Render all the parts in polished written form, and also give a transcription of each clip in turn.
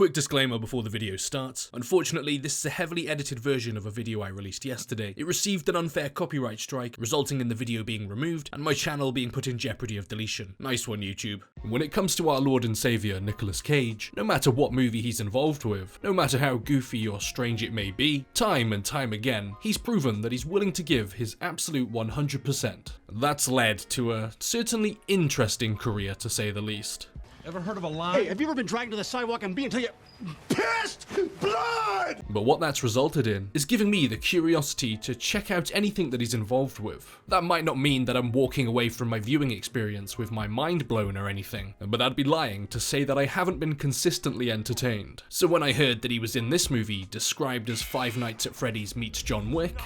Quick disclaimer before the video starts. Unfortunately, this is a heavily edited version of a video I released yesterday. It received an unfair copyright strike, resulting in the video being removed and my channel being put in jeopardy of deletion. Nice one, YouTube. When it comes to our Lord and Savior Nicolas Cage, no matter what movie he's involved with, no matter how goofy or strange it may be, time and time again, he's proven that he's willing to give his absolute 100%. That's led to a certainly interesting career, to say the least. Ever heard of a line? Hey, have you ever been dragged to the sidewalk and beat until you pissed blood? But what that's resulted in is giving me the curiosity to check out anything that he's involved with. That might not mean that I'm walking away from my viewing experience with my mind blown or anything, but I'd be lying to say that I haven't been consistently entertained. So when I heard that he was in this movie, described as Five Nights at Freddy's meets John Wick,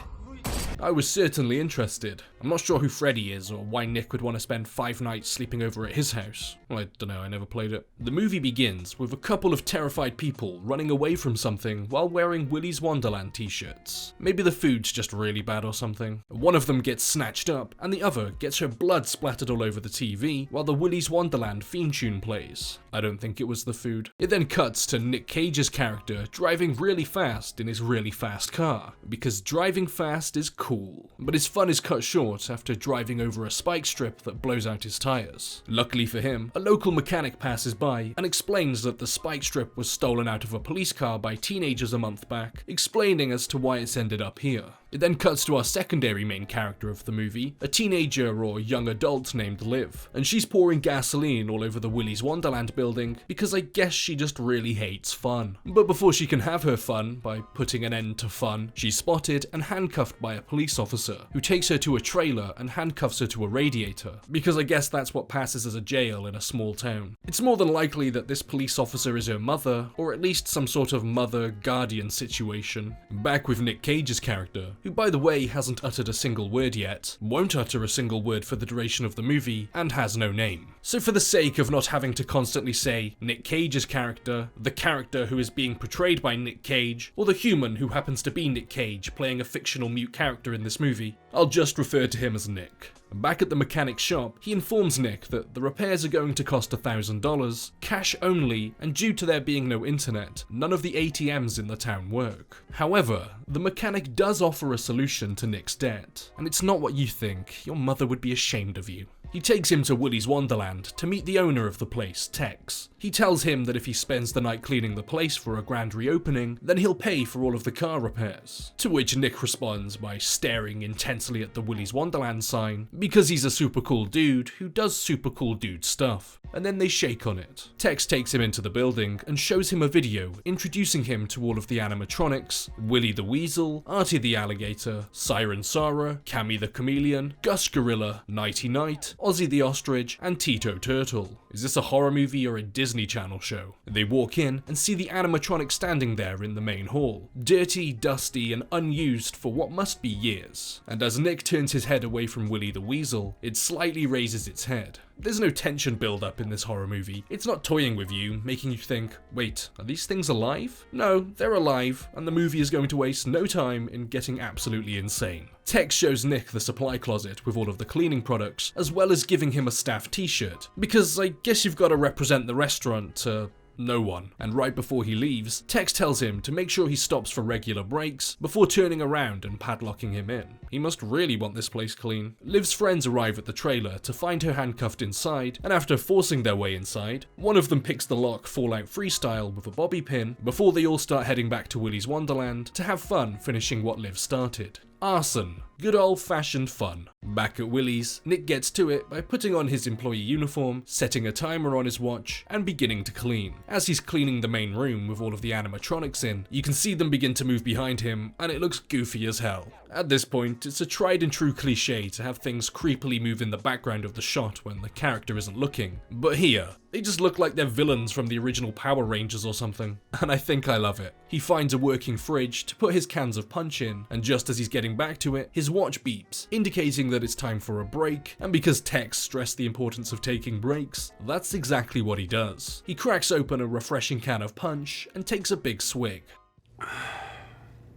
I was certainly interested. I'm not sure who Freddy is or why Nick would want to spend 5 nights sleeping over at his house. Well, I don't know, I never played it. The movie begins with a couple of terrified people running away from something while wearing Willy's Wonderland t-shirts. Maybe the food's just really bad or something. One of them gets snatched up and the other gets her blood splattered all over the TV while the Willy's Wonderland theme tune plays. I don't think it was the food. It then cuts to Nick Cage's character driving really fast in his really fast car, because driving fast is cool. But his fun is cut short after driving over a spike strip that blows out his tires. Luckily for him, a local mechanic passes by and explains that the spike strip was stolen out of a police car by teenagers a month back, explaining as to why it's ended up here. It then cuts to our secondary main character of the movie, a teenager or young adult named Liv, and she's pouring gasoline all over the Willy's Wonderland building because I guess she just really hates fun. But before she can have her fun, by putting an end to fun, she's spotted and handcuffed by a police officer, who takes her to a trailer and handcuffs her to a radiator, because I guess that's what passes as a jail in a small town. It's more than likely that this police officer is her mother, or at least some sort of mother-guardian situation. Back with Nick Cage's character, who by the way hasn't uttered a single word yet, won't utter a single word for the duration of the movie, and has no name. So for the sake of not having to constantly say Nick Cage's character, the character who is being portrayed by Nick Cage, or the human who happens to be Nick Cage playing a fictional mute character in this movie, I'll just refer to him as Nick. Back at the mechanic's shop, he informs Nick that the repairs are going to cost $1,000, cash only, and due to there being no internet, none of the ATMs in the town work. However, the mechanic does offer a solution to Nick's debt, and it's not what you think. Your mother would be ashamed of you. He takes him to Willy's Wonderland to meet the owner of the place, Tex. He tells him that if he spends the night cleaning the place for a grand reopening, then he'll pay for all of the car repairs. To which Nick responds by staring intensely at the Willy's Wonderland sign, because he's a super cool dude who does super cool dude stuff. And then they shake on it. Tex takes him into the building and shows him a video introducing him to all of the animatronics: Willy the Weasel, Artie the Alligator, Siren Sara, Cammy the Chameleon, Gus Gorilla, Nighty Night, Ozzy the Ostrich, and Tito Turtle. Is this a horror movie or a Disney Channel show? They walk in and see the animatronic standing there in the main hall, dirty, dusty, and unused for what must be years. And as Nick turns his head away from Willy the Weasel, it slightly raises its head. There's no tension build up in this horror movie. It's not toying with you, making you think, wait, are these things alive? No, they're alive, and the movie is going to waste no time in getting absolutely insane. Tex shows Nick the supply closet with all of the cleaning products, as well as giving him a staff t-shirt, because I guess you've got to represent the restaurant to no one. And right before he leaves, Tex tells him to make sure he stops for regular breaks before turning around and padlocking him in. He must really want this place clean. Liv's friends arrive at the trailer to find her handcuffed inside, and after forcing their way inside, one of them picks the lock Fallout freestyle with a bobby pin before they all start heading back to Willy's Wonderland to have fun finishing what Liv started. Arson. Good old-fashioned fun. Back at Willy's, Nick gets to it by putting on his employee uniform, setting a timer on his watch, and beginning to clean. As he's cleaning the main room with all of the animatronics in, you can see them begin to move behind him, and it looks goofy as hell. At this point, it's a tried and true cliche to have things creepily move in the background of the shot when the character isn't looking. But here, they just look like they're villains from the original Power Rangers or something, and I think I love it. He finds a working fridge to put his cans of punch in, and just as he's getting back to it, his watch beeps, indicating that it's time for a break, and because Tex stressed the importance of taking breaks, that's exactly what he does. He cracks open a refreshing can of punch and takes a big swig.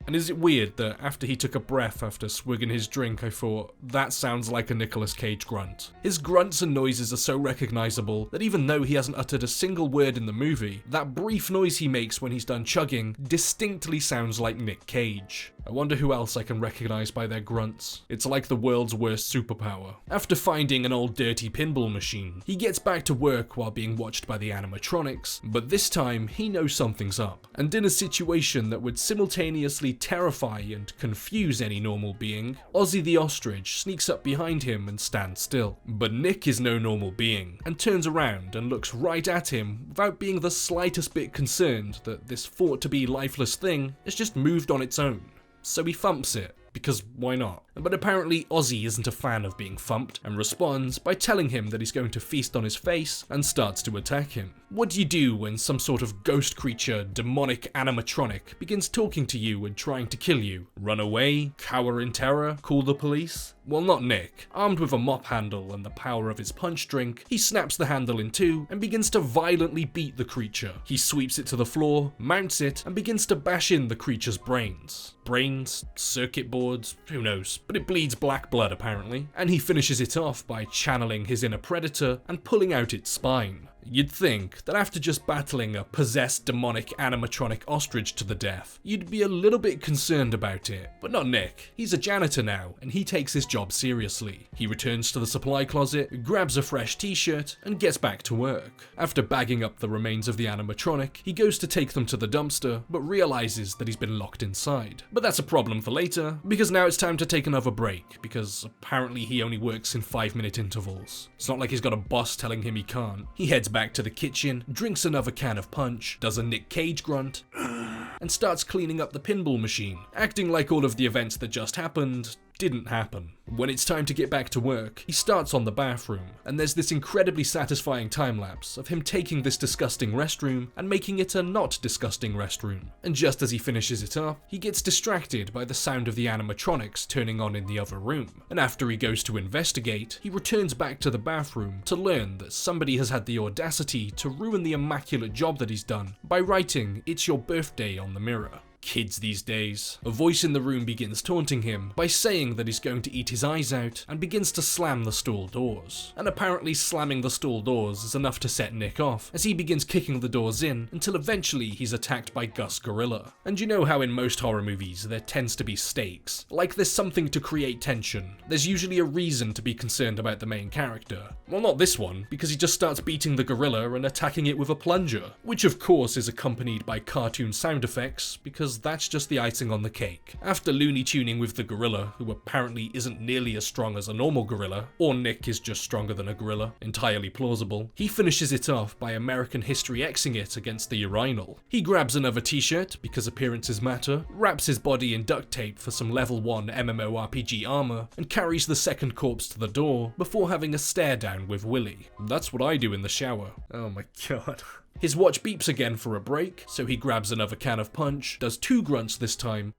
And is it weird that after he took a breath after swigging his drink, I thought, that sounds like a Nicolas Cage grunt. His grunts and noises are so recognizable that even though he hasn't uttered a single word in the movie, that brief noise he makes when he's done chugging distinctly sounds like Nick Cage. I wonder who else I can recognize by their grunts. It's like the world's worst superpower. After finding an old dirty pinball machine, he gets back to work while being watched by the animatronics, but this time he knows something's up. And in a situation that would simultaneously terrify and confuse any normal being, Ozzy the ostrich sneaks up behind him and stands still. But Nick is no normal being, and turns around and looks right at him without being the slightest bit concerned that this thought-to-be lifeless thing has just moved on its own. So he thumps it, because why not? But apparently Ozzy isn't a fan of being thumped, and responds by telling him that he's going to feast on his face, and starts to attack him. What do you do when some sort of ghost creature, demonic animatronic, begins talking to you and trying to kill you? Run away? Cower in terror? Call the police? Well, not Nick. Armed with a mop handle and the power of his punch drink, he snaps the handle in two and begins to violently beat the creature. He sweeps it to the floor, mounts it, and begins to bash in the creature's brains. Brains? Circuit boards? Who knows? But it bleeds black blood apparently, and he finishes it off by channeling his inner predator and pulling out its spine. You'd think that after just battling a possessed demonic animatronic ostrich to the death, you'd be a little bit concerned about it. But not Nick. He's a janitor now, and he takes his job seriously. He returns to the supply closet, grabs a fresh t-shirt, and gets back to work. After bagging up the remains of the animatronic, he goes to take them to the dumpster, but realizes that he's been locked inside. But that's a problem for later, because now it's time to take another break, because apparently he only works in 5-minute intervals. It's not like he's got a boss telling him he can't. He heads back to the kitchen, drinks another can of punch, does a Nick Cage grunt, and starts cleaning up the pinball machine, acting like all of the events that just happened didn't happen. When it's time to get back to work, he starts on the bathroom, and there's this incredibly satisfying time-lapse of him taking this disgusting restroom and making it a not disgusting restroom. And just as he finishes it up, he gets distracted by the sound of the animatronics turning on in the other room. And after he goes to investigate, he returns back to the bathroom to learn that somebody has had the audacity to ruin the immaculate job that he's done by writing "It's your birthday" on the mirror. Kids these days. A voice in the room begins taunting him by saying that he's going to eat his eyes out and begins to slam the stall doors. And apparently slamming the stall doors is enough to set Nick off as he begins kicking the doors in until eventually he's attacked by Gus Gorilla. And you know how in most horror movies there tends to be stakes? Like there's something to create tension. There's usually a reason to be concerned about the main character. Well, not this one, because he just starts beating the gorilla and attacking it with a plunger, which of course is accompanied by cartoon sound effects because that's just the icing on the cake. After Looney Tuning with the gorilla, who apparently isn't nearly as strong as a normal gorilla, or Nick is just stronger than a gorilla, entirely plausible, he finishes it off by American History Xing it against the urinal. He grabs another t-shirt, because appearances matter, wraps his body in duct tape for some level 1 MMORPG armor, and carries the second corpse to the door before having a stare down with Willy. That's what I do in the shower. Oh my god. His watch beeps again for a break, so he grabs another can of punch, does 2 grunts this time,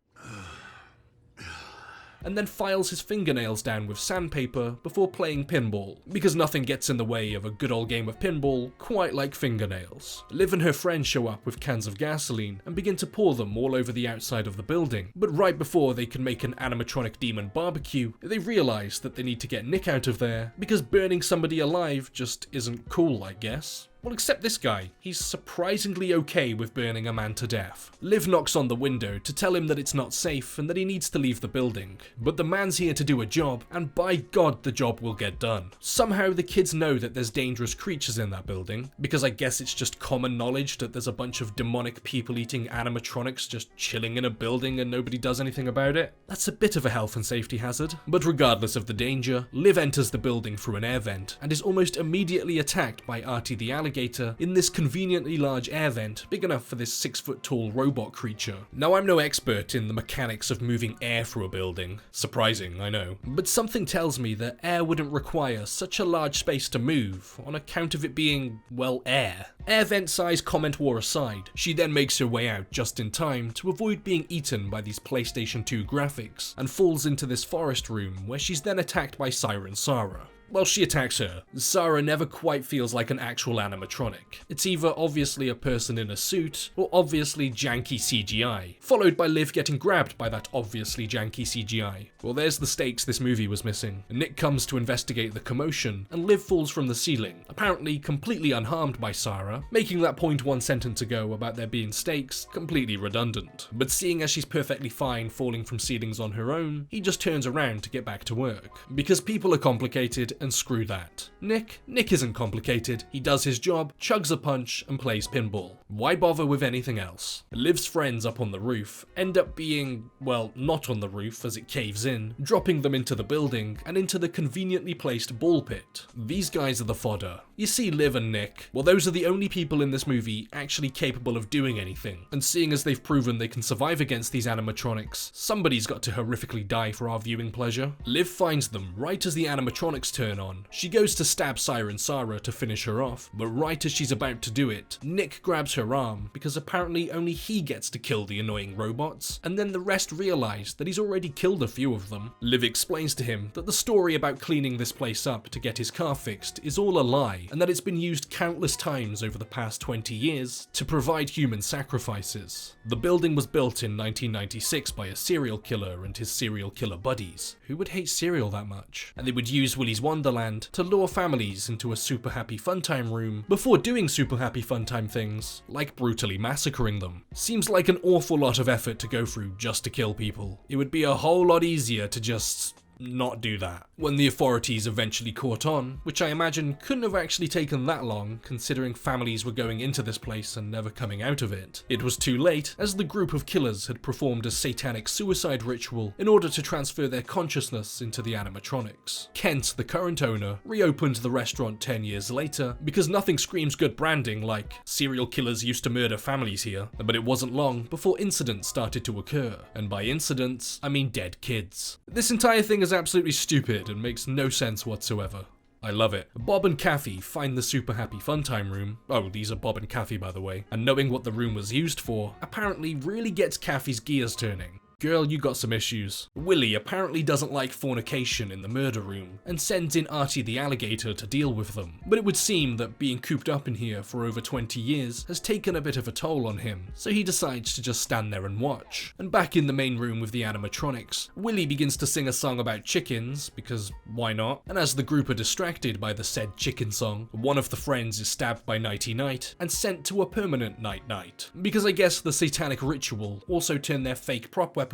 and then files his fingernails down with sandpaper before playing pinball, because nothing gets in the way of a good old game of pinball quite like fingernails. Liv and her friend show up with cans of gasoline and begin to pour them all over the outside of the building, but right before they can make an animatronic demon barbecue, they realize that they need to get Nick out of there, because burning somebody alive just isn't cool, I guess. Well, except this guy. He's surprisingly okay with burning a man to death. Liv knocks on the window to tell him that it's not safe and that he needs to leave the building. But the man's here to do a job, and by God the job will get done. Somehow the kids know that there's dangerous creatures in that building, because I guess it's just common knowledge that there's a bunch of demonic people-eating animatronics just chilling in a building and nobody does anything about it. That's a bit of a health and safety hazard. But regardless of the danger, Liv enters the building through an air vent and is almost immediately attacked by Artie the alligator in this conveniently large air vent big enough for this 6-foot-tall robot creature. Now, I'm no expert in the mechanics of moving air through a building. Surprising, I know. But something tells me that air wouldn't require such a large space to move on account of it being, well, air. Air vent size comment war aside, she then makes her way out just in time to avoid being eaten by these PlayStation 2 graphics and falls into this forest room where she's then attacked by Siren Sarah. Well, she attacks her. Sarah never quite feels like an actual animatronic. It's either obviously a person in a suit, or obviously janky CGI, followed by Liv getting grabbed by that obviously janky CGI. Well, there's the stakes this movie was missing. Nick comes to investigate the commotion, and Liv falls from the ceiling, apparently completely unharmed by Sarah, making that point one sentence ago about there being stakes completely redundant. But seeing as she's perfectly fine falling from ceilings on her own, he just turns around to get back to work. Because people are complicated, and screw that. Nick isn't complicated. He does his job, chugs a punch, and plays pinball. Why bother with anything else? Liv's friends up on the roof end up being, well, not on the roof as it caves in, dropping them into the building and into the conveniently placed ball pit. These guys are the fodder. You see Liv and Nick, well, those are the only people in this movie actually capable of doing anything. And seeing as they've proven they can survive against these animatronics, somebody's got to horrifically die for our viewing pleasure. Liv finds them right as the animatronics turn on. She goes to stab Siren Sarah to finish her off, but right as she's about to do it, Nick grabs her arm because apparently only he gets to kill the annoying robots, and then the rest realize that he's already killed a few of them. Liv explains to him that the story about cleaning this place up to get his car fixed is all a lie, and that it's been used countless times over the past 20 years to provide human sacrifices. The building was built in 1996 by a serial killer and his serial killer buddies. Who would hate cereal that much? And they would use Willy's Wonderland to lure families into a super happy fun time room before doing super happy fun time things, like brutally massacring them. Seems like an awful lot of effort to go through just to kill people. It would be a whole lot easier to just not do that. When the authorities eventually caught on, which I imagine couldn't have actually taken that long considering families were going into this place and never coming out of it, it was too late as the group of killers had performed a satanic suicide ritual in order to transfer their consciousness into the animatronics. Kent, the current owner, reopened the restaurant 10 years later because nothing screams good branding like serial killers used to murder families here, but it wasn't long before incidents started to occur, and by incidents, I mean dead kids. This entire thing is absolutely stupid and makes no sense whatsoever. I love it. Bob and Kathy find the super happy fun time room. Oh, these are Bob and Kathy, by the way. And knowing what the room was used for apparently really gets Kathy's gears turning. Girl, you got some issues. Willy apparently doesn't like fornication in the murder room and sends in Artie the alligator to deal with them. But it would seem that being cooped up in here for over 20 years has taken a bit of a toll on him, so he decides to just stand there and watch. And back in the main room with the animatronics, Willy begins to sing a song about chickens, because why not? And as the group are distracted by the said chicken song, one of the friends is stabbed by Nighty Night and sent to a permanent night-night. Because I guess the satanic ritual also turned their fake prop weapons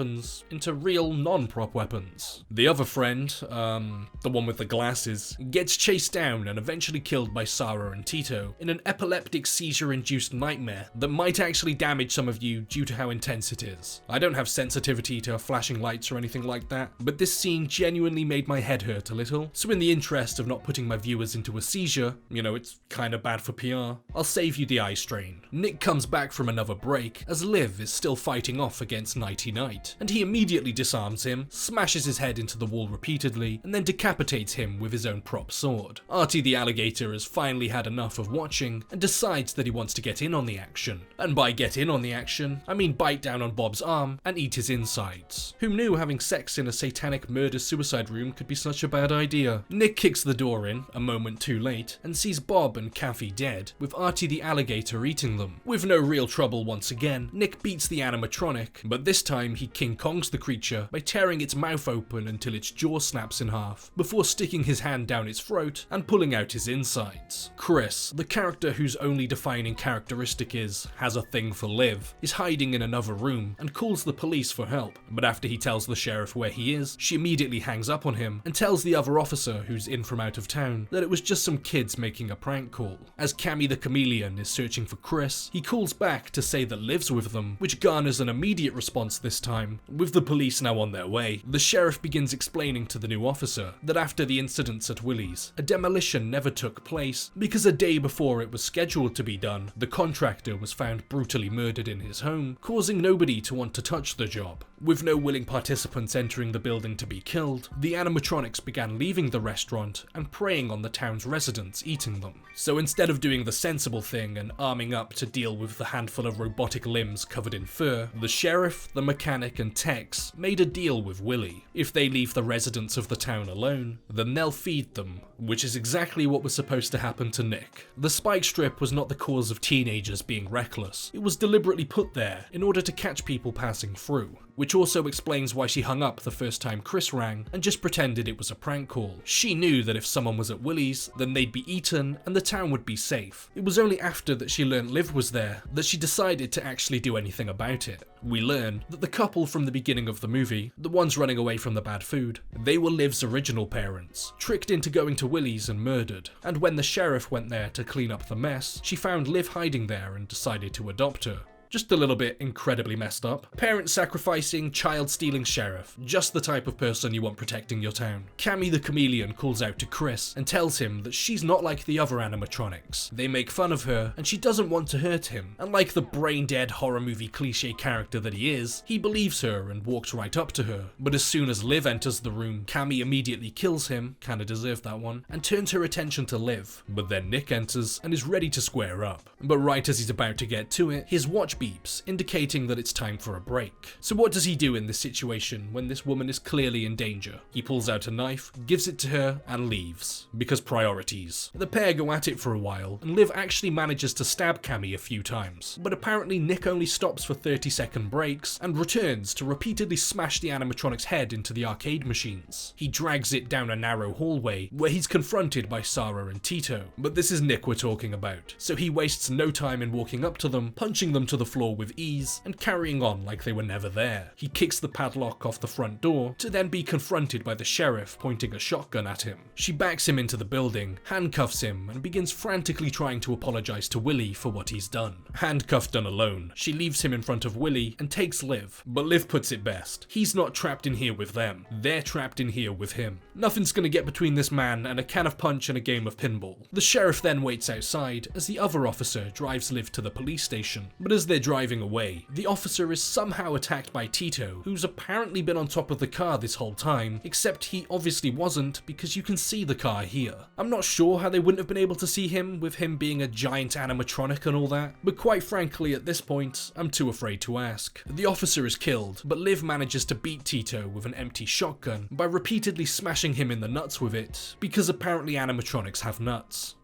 into real non-prop weapons. The other friend, the one with the glasses, gets chased down and eventually killed by Sarah and Tito in an epileptic seizure-induced nightmare that might actually damage some of you due to how intense it is. I don't have sensitivity to flashing lights or anything like that, but this scene genuinely made my head hurt a little, so in the interest of not putting my viewers into a seizure, you know, it's kinda bad for PR, I'll save you the eye strain. Nick comes back from another break as Liv is still fighting off against Nighty Night, and he immediately disarms him, smashes his head into the wall repeatedly, and then decapitates him with his own prop sword. Artie the alligator has finally had enough of watching and decides that he wants to get in on the action. And by get in on the action, I mean bite down on Bob's arm and eat his insides. Who knew having sex in a satanic murder-suicide room could be such a bad idea? Nick kicks the door in, a moment too late, and sees Bob and Kathy dead, with Artie the alligator eating them. With no real trouble once again, Nick beats the animatronic, but this time he King Kongs the creature by tearing its mouth open until its jaw snaps in half, before sticking his hand down its throat and pulling out his insides. Chris, the character whose only defining characteristic is has a thing for Liv, is hiding in another room and calls the police for help, but after he tells the sheriff where he is, she immediately hangs up on him and tells the other officer who's in from out of town that it was just some kids making a prank call. As Cammy the chameleon is searching for Chris, he calls back to say that Liv's with them, which garners an immediate response this time. With the police now on their way, the sheriff begins explaining to the new officer that after the incidents at Willy's, a demolition never took place because a day before it was scheduled to be done, the contractor was found brutally murdered in his home, causing nobody to want to touch the job. With no willing participants entering the building to be killed, the animatronics began leaving the restaurant and preying on the town's residents, eating them. So instead of doing the sensible thing and arming up to deal with the handful of robotic limbs covered in fur, the sheriff, the mechanic, mechanic and Tex made a deal with Willy. If they leave the residents of the town alone, then they'll feed them, which is exactly what was supposed to happen to Nick. The spike strip was not the cause of teenagers being reckless. It was deliberately put there in order to catch people passing through, which also explains why she hung up the first time Chris rang and just pretended it was a prank call. She knew that if someone was at Willy's, then they'd be eaten and the town would be safe. It was only after that she learned Liv was there that she decided to actually do anything about it. We learn that the couple from the beginning of the movie, the ones running away from the bad food, they were Liv's original parents, tricked into going to Willy's and murdered. And when the sheriff went there to clean up the mess, she found Liv hiding there and decided to adopt her. Just a little bit incredibly messed up. Parent sacrificing, child stealing sheriff. Just the type of person you want protecting your town. Cammy the chameleon calls out to Chris and tells him that she's not like the other animatronics. They make fun of her and she doesn't want to hurt him. And like the brain-dead horror movie cliche character that he is, he believes her and walks right up to her. But as soon as Liv enters the room, Cammy immediately kills him, kinda deserved that one, and turns her attention to Liv. But then Nick enters and is ready to square up. But right as he's about to get to it, his watch beeps, indicating that it's time for a break. So what does he do in this situation when this woman is clearly in danger? He pulls out a knife, gives it to her, and leaves. Because priorities. The pair go at it for a while, and Liv actually manages to stab Cammy a few times. But apparently Nick only stops for 30-second breaks, and returns to repeatedly smash the animatronic's head into the arcade machines. He drags it down a narrow hallway, where he's confronted by Sarah and Tito. But this is Nick we're talking about, so he wastes no time in walking up to them, punching them to the floor with ease, and carrying on like they were never there. He kicks the padlock off the front door, to then be confronted by the sheriff pointing a shotgun at him. She backs him into the building, handcuffs him, and begins frantically trying to apologize to Willy for what he's done. Handcuffed and alone, she leaves him in front of Willy and takes Liv. But Liv puts it best. He's not trapped in here with them. They're trapped in here with him. Nothing's gonna get between this man and a can of punch and a game of pinball. The sheriff then waits outside as the other officer drives Liv to the police station. But as they're driving away, the officer is somehow attacked by Tito, who's apparently been on top of the car this whole time, except he obviously wasn't because you can see the car here. I'm not sure how they wouldn't have been able to see him with him being a giant animatronic and all that, but quite frankly at this point, I'm too afraid to ask. The officer is killed, but Liv manages to beat Tito with an empty shotgun by repeatedly smashing him in the nuts with it, because apparently animatronics have nuts.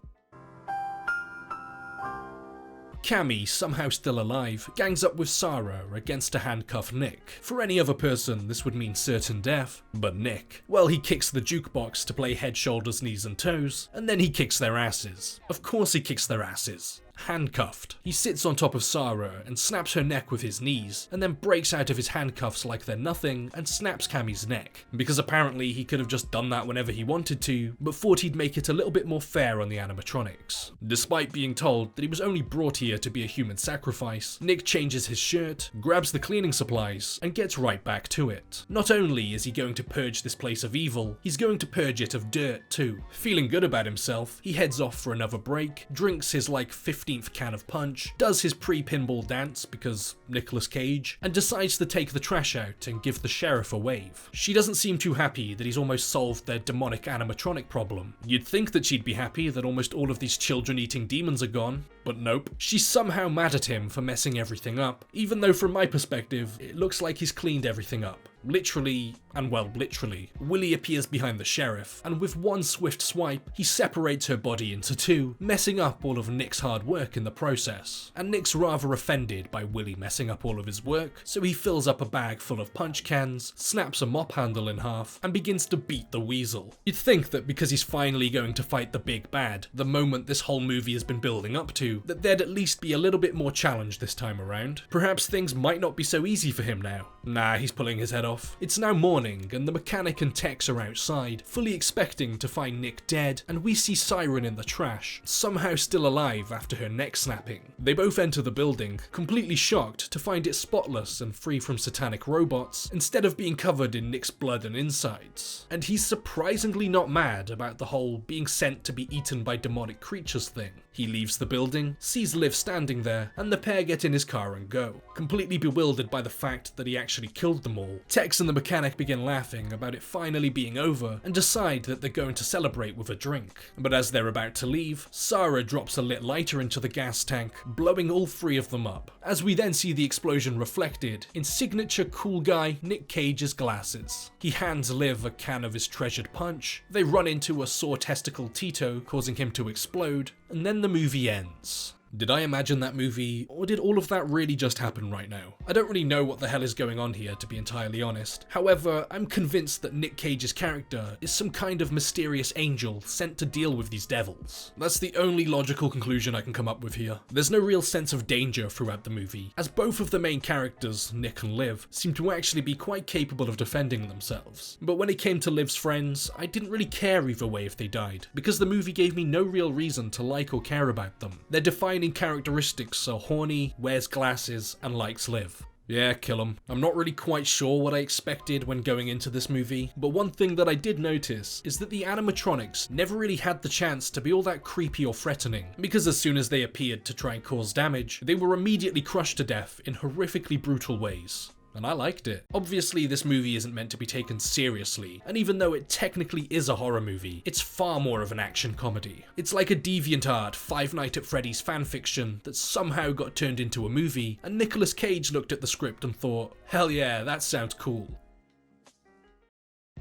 Cammy, somehow still alive, gangs up with Sarah against a handcuffed Nick. For any other person, this would mean certain death, but Nick, well, he kicks the jukebox to play head, shoulders, knees and toes, and then he kicks their asses. Of course he kicks their asses. Handcuffed. He sits on top of Sarah and snaps her neck with his knees, and then breaks out of his handcuffs like they're nothing and snaps Cammy's neck. Because apparently he could have just done that whenever he wanted to, but thought he'd make it a little bit more fair on the animatronics. Despite being told that he was only brought here to be a human sacrifice, Nick changes his shirt, grabs the cleaning supplies, and gets right back to it. Not only is he going to purge this place of evil, he's going to purge it of dirt too. Feeling good about himself, he heads off for another break, drinks his like 15th can of punch, does his pre-pinball dance because Nicolas Cage, and decides to take the trash out and give the sheriff a wave. She doesn't seem too happy that he's almost solved their demonic animatronic problem. You'd think that she'd be happy that almost all of these children-eating demons are gone, but nope. She's somehow mad at him for messing everything up, even though from my perspective, it looks like he's cleaned everything up. Literally, and well, literally, Willy appears behind the sheriff, and with one swift swipe, he separates her body into two, messing up all of Nick's hard work in the process. And Nick's rather offended by Willy messing up all of his work, so he fills up a bag full of punch cans, snaps a mop handle in half, and begins to beat the weasel. You'd think that because he's finally going to fight the big bad, the moment this whole movie has been building up to, that there'd at least be a little bit more challenge this time around. Perhaps things might not be so easy for him now. Nah, he's pulling his head off. It's now morning, and the mechanic and Tex are outside, fully expecting to find Nick dead, and we see Siren in the trash, somehow still alive after her neck snapping. They both enter the building, completely shocked to find it spotless and free from satanic robots, instead of being covered in Nick's blood and insides. And he's surprisingly not mad about the whole being sent to be eaten by demonic creatures thing. He leaves the building, sees Liv standing there, and the pair get in his car and go, completely bewildered by the fact that he actually killed them all. Tex and the mechanic begin laughing about it finally being over and decide that they're going to celebrate with a drink. But as they're about to leave, Sarah drops a lit lighter into the gas tank, blowing all three of them up, as we then see the explosion reflected in signature cool guy Nick Cage's glasses. He hands Liv a can of his treasured punch, they run into a sore testicle Tito, causing him to explode, and then the movie ends. Did I imagine that movie, or did all of that really just happen right now? I don't really know what the hell is going on here, to be entirely honest. However, I'm convinced that Nick Cage's character is some kind of mysterious angel sent to deal with these devils. That's the only logical conclusion I can come up with here. There's no real sense of danger throughout the movie, as both of the main characters, Nick and Liv, seem to actually be quite capable of defending themselves. But when it came to Liv's friends, I didn't really care either way if they died, because the movie gave me no real reason to like or care about them. Their defining characteristics are horny, wears glasses, and likes Liv. Yeah, kill him. I'm not really quite sure what I expected when going into this movie, but one thing that I did notice is that the animatronics never really had the chance to be all that creepy or threatening, because as soon as they appeared to try and cause damage, they were immediately crushed to death in horrifically brutal ways. And I liked it. Obviously, this movie isn't meant to be taken seriously, and even though it technically is a horror movie, it's far more of an action comedy. It's like a DeviantArt Five Nights at Freddy's fanfiction that somehow got turned into a movie, and Nicolas Cage looked at the script and thought, hell yeah, that sounds cool.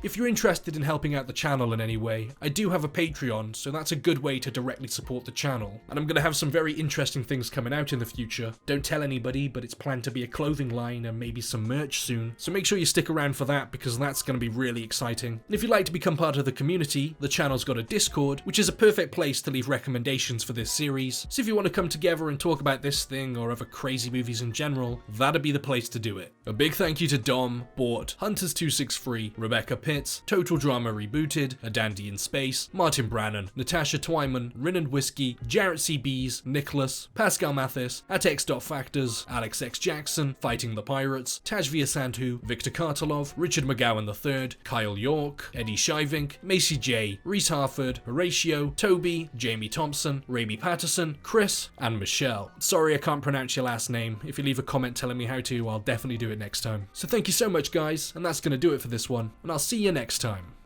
If you're interested in helping out the channel in any way, I do have a Patreon, so that's a good way to directly support the channel. And I'm going to have some very interesting things coming out in the future. Don't tell anybody, but it's planned to be a clothing line and maybe some merch soon. So make sure you stick around for that, because that's going to be really exciting. And if you'd like to become part of the community, the channel's got a Discord, which is a perfect place to leave recommendations for this series. So if you want to come together and talk about this thing or other crazy movies in general, that'd be the place to do it. A big thank you to Dom, Bort, Hunters263, Rebecca Pitts, Total Drama Rebooted, A Dandy in Space, Martin Brannan, Natasha Twyman, Rin and Whiskey, Jarrett C. Bees, Nicholas, Pascal Mathis, at X.Factors, Alex X. Jackson, Fighting the Pirates, Tajvia Sandhu, Victor Kartalov, Richard McGowan III, Kyle York, Eddie Shivink, Macy J, Reese Harford, Horatio, Toby, Jamie Thompson, Raby Patterson, Chris, and Michelle. Sorry I can't pronounce your last name. If you leave a comment telling me how to, I'll definitely do it next time. So thank you so much guys, and that's going to do it for this one, and I'll see you next time.